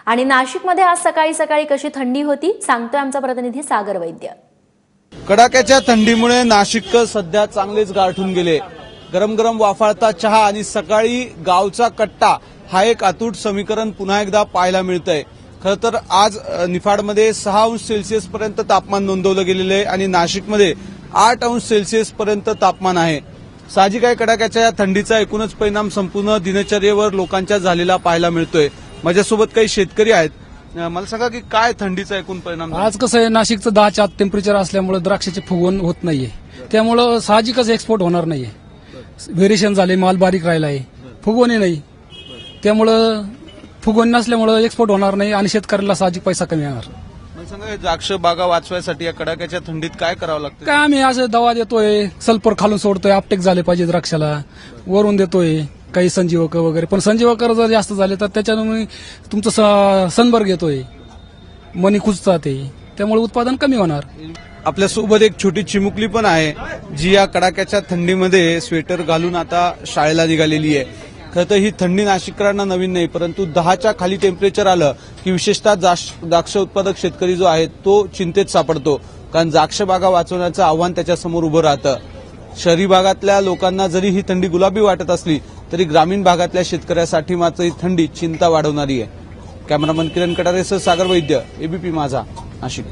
आणि नाशिकमध्ये आज सकाळी सकाळी कशी थंडी होती सांगतोय आमचा प्रतिनिधी सागर वैद्य। कडाक्याच्या थंडीमुळे नाशिककर सध्या चांगलेच गारठून गेले। गरम गरम वाफाळता चहा आणि सकाळी गावचा कट्टा हा एक अतूट समीकरण पुन्हा एकदा पाहायला मिळतंय। खरं तर आज निफाडमध्ये 6 अंश सेल्सिअस पर्यंत तापमान नोंदवलं गेलेलं आहे आणि नाशिकमध्ये 8 अंश सेल्सिअस पर्यंत तापमान आहे। साहजिक आहे कडाक्याच्या या थंडीचा एकूणच परिणाम संपूर्ण दिनचर्येवर लोकांच्या झालेला पाहायला मिळतोय। माझ्यासोबत काही शेतकरी आहेत, मला सांगा की काय थंडीचा एकूण परिणाम? आज कसं आहे, नाशिकचं 10च्या आत टेम्परेचर असल्यामुळे द्राक्षाचे फुगवण होत नाहीये, त्यामुळं साहजिकच एक्सपोर्ट होणार नाहीये। व्हेरिएशन झाले, माल बारीक राहिला आहे, फुगवणे नाही, त्यामुळं फुगवण नसल्यामुळं एक्सपोर्ट होणार नाही आणि शेतकऱ्याला साहजिक पैसा कमी येणार। मला सांगा द्राक्ष बागा वाचवायसाठी या कडाक्याच्या थंडीत काय करावं लागतं? काय आम्ही असं दवा देतोय, सल्फर खालून सोडतोय, आपटेक झाले पाहिजे द्राक्षाला, वरून देतोय काही संजीवक वगैरे, पण संजीवक जर जास्त झाले तर त्याच्यामुळे तुमचं सनबर्ग येतोय, मनी कुजतात, त्यामुळे उत्पादन कमी होणार। आपल्यासोबत एक छोटी चिमुकली पण आहे जी या कडाक्याच्या थंडीमध्ये स्वेटर घालून आता शाळेला निघालेली आहे। खरं तर ही थंडी नाशिककरांना नवीन नाही, परंतु 10च्या खाली टेम्परेचर आलं की विशेषतः द्राक्ष उत्पादक शेतकरी जो आहे तो चिंतेत सापडतो, कारण द्राक्ष बागा वाचवण्याचं आव्हान त्याच्यासमोर उभं राहतं। शहरी भागातल्या लोकांना जरी ही थंडी गुलाबी वाटत असली तरी ग्रामीण भागातल्या शेतकऱ्यासाठी मात्र ही थंडी चिंता वाढवणारी आहे। कॅमेरामन किरण कटारेसह सागर वैद्य, एबीपी माझा, नाशिक।